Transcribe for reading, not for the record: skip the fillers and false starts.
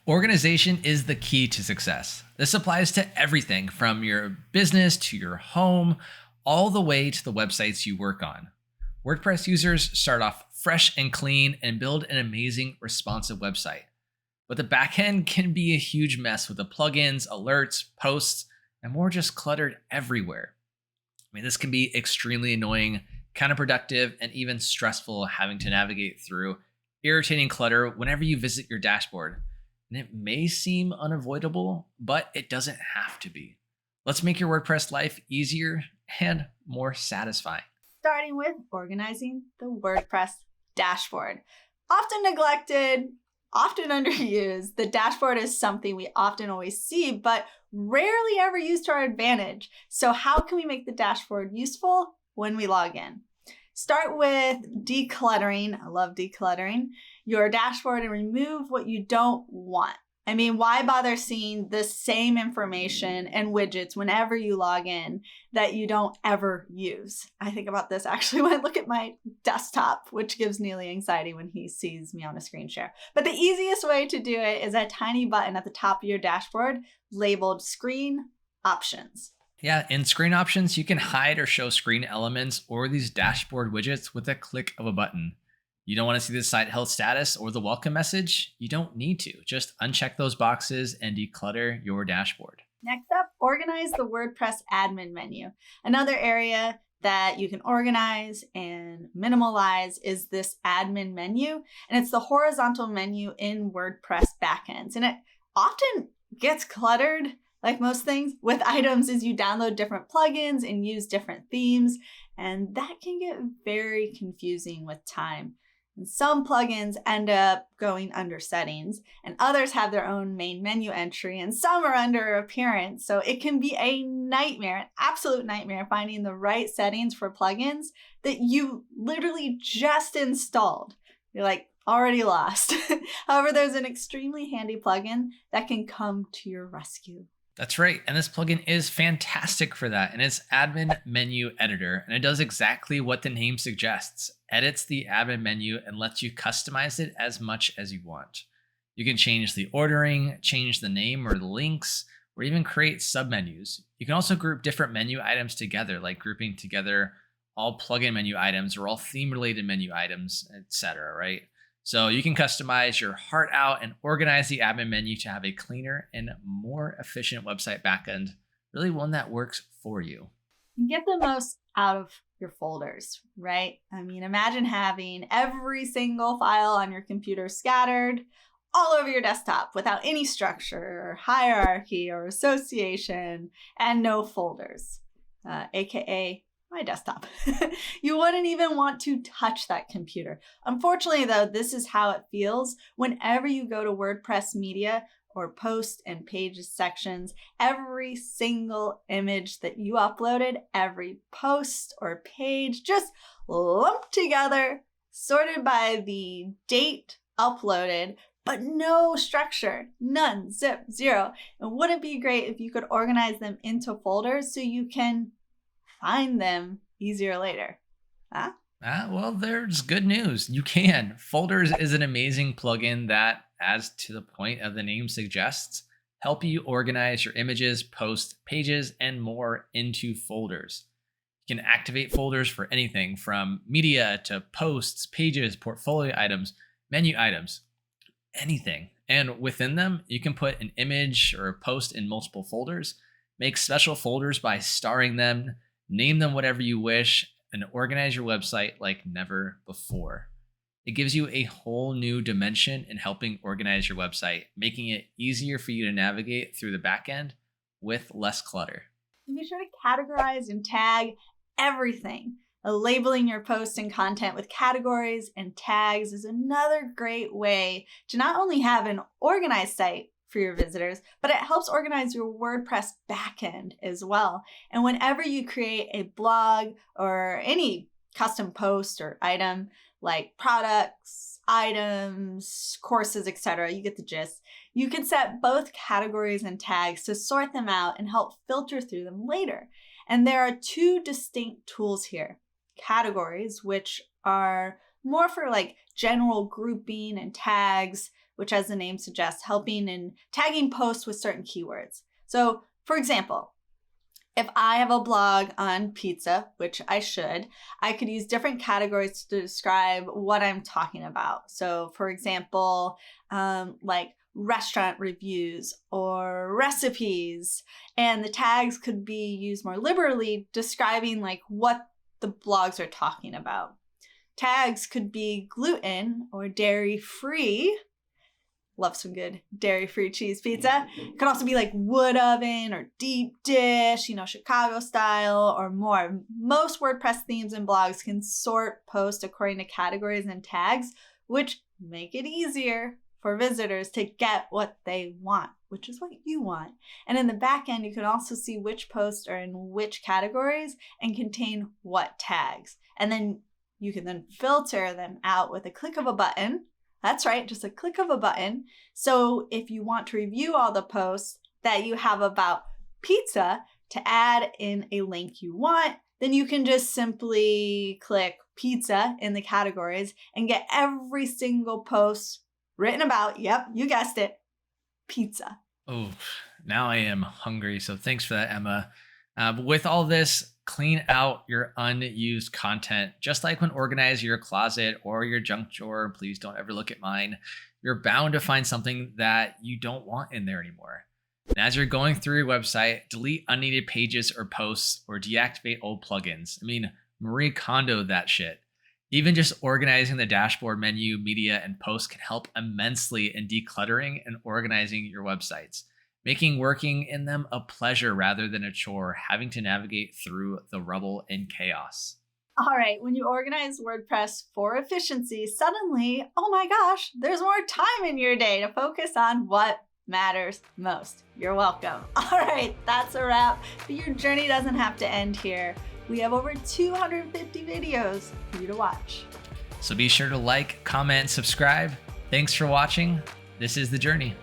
Organization is the key to success. This applies to everything from your business to your home, all the way to the websites you work on. WordPress users start off fresh and clean and build an amazing, responsive website. But the backend can be a huge mess with the plugins, alerts, posts, and more just cluttered everywhere. This can be extremely annoying, counterproductive, and even stressful having to navigate through irritating clutter whenever you visit your dashboard. And it may seem unavoidable, but it doesn't have to be. Let's make your WordPress life easier and more satisfying. Starting with organizing the WordPress dashboard. Often neglected, often underused, the dashboard is something we often always see, but rarely ever use to our advantage. So how can we make the dashboard useful when we log in? Start with decluttering. I love decluttering your dashboard and remove what you don't want. Why bother seeing the same information and widgets whenever you log in that you don't ever use? I think about this actually when I look at my desktop, which gives Neely anxiety when he sees me on a screen share. But the easiest way to do it is a tiny button at the top of your dashboard labeled Screen Options. Yeah, in Screen Options, you can hide or show screen elements or these dashboard widgets with a click of a button. You don't want to see the site health status or the welcome message? You don't need to. Just uncheck those boxes and declutter your dashboard. Next up, organize the WordPress admin menu. Another area that you can organize and minimalize is this admin menu, and it's the horizontal menu in WordPress backends. And it often gets cluttered, like most things, with items as you download different plugins and use different themes, and that can get very confusing with time. And some plugins end up going under settings, and others have their own main menu entry, and some are under appearance. So it can be a nightmare, an absolute nightmare, finding the right settings for plugins that you literally just installed. You're like already lost. However, there's an extremely handy plugin that can come to your rescue. That's right. And this plugin is fantastic for that. And it's Admin Menu Editor. And it does exactly what the name suggests. Edits the admin menu and lets you customize it as much as you want. You can change the ordering, change the name or the links, or even create submenus. You can also group different menu items together, like grouping together all plugin menu items or all theme related menu items, etc., right? So you can customize your heart out and organize the admin menu to have a cleaner and more efficient website backend, really one that works for you. Get the most out of your folders, right? Imagine having every single file on your computer scattered all over your desktop without any structure or hierarchy or association and no folders, aka my desktop. You wouldn't even want to touch that computer. Unfortunately, though, this is how it feels whenever you go to WordPress media or post and pages sections. Every single image that you uploaded, every post or page, just lumped together, sorted by the date uploaded, but no structure, none, zip, zero. And wouldn't it be great if you could organize them into folders so you can find them easier later? Huh? Well, there's good news. You can. Folders is an amazing plugin that, as to the point of the name suggests, help you organize your images, posts, pages, and more into folders. You can activate folders for anything from media to posts, pages, portfolio items, menu items, anything. And within them, you can put an image or a post in multiple folders, make special folders by starring them, name them whatever you wish, and organize your website like never before. It gives you a whole new dimension in helping organize your website, making it easier for you to navigate through the backend with less clutter. And be sure to categorize and tag everything. Labeling your posts and content with categories and tags is another great way to not only have an organized site for your visitors, but it helps organize your WordPress backend as well. And whenever you create a blog or any custom post or item like products, items, courses, etc., you get the gist. You can set both categories and tags to sort them out and help filter through them later. And there are two distinct tools here. Categories, which are more for like general grouping and tags, which, as the name suggests, helping in tagging posts with certain keywords. So, for example, if I have a blog on pizza, which I should, I could use different categories to describe what I'm talking about. So, for example, like restaurant reviews or recipes, and the tags could be used more liberally, describing like what the blogs are talking about. Tags could be gluten or dairy-free. Love some good dairy-free cheese pizza. It could also be like wood oven or deep dish, Chicago style or more. Most WordPress themes and blogs can sort posts according to categories and tags, which make it easier for visitors to get what they want, which is what you want. And in the back end, you can also see which posts are in which categories and contain what tags. And then you can then filter them out with a click of a button. That's right, just a click of a button. So if you want to review all the posts that you have about pizza to add in a link you want, then you can just simply click pizza in the categories and get every single post written about, yep, you guessed it, pizza. Oh, now I am hungry. So thanks for that, Emma. But with all this, clean out your unused content. Just like when organizing your closet or your junk drawer, please don't ever look at mine. You're bound to find something that you don't want in there anymore. And as you're going through your website, delete unneeded pages or posts or deactivate old plugins. I mean, Marie Kondo that shit. Even just organizing the dashboard menu, media, and posts can help immensely in decluttering and organizing your websites, making working in them a pleasure rather than a chore, having to navigate through the rubble and chaos. All right, when you organize WordPress for efficiency, suddenly, oh my gosh, there's more time in your day to focus on what matters most. You're welcome. All right, that's a wrap, but your journey doesn't have to end here. We have over 250 videos for you to watch. So be sure to like, comment, subscribe. Thanks for watching. This is The Journey.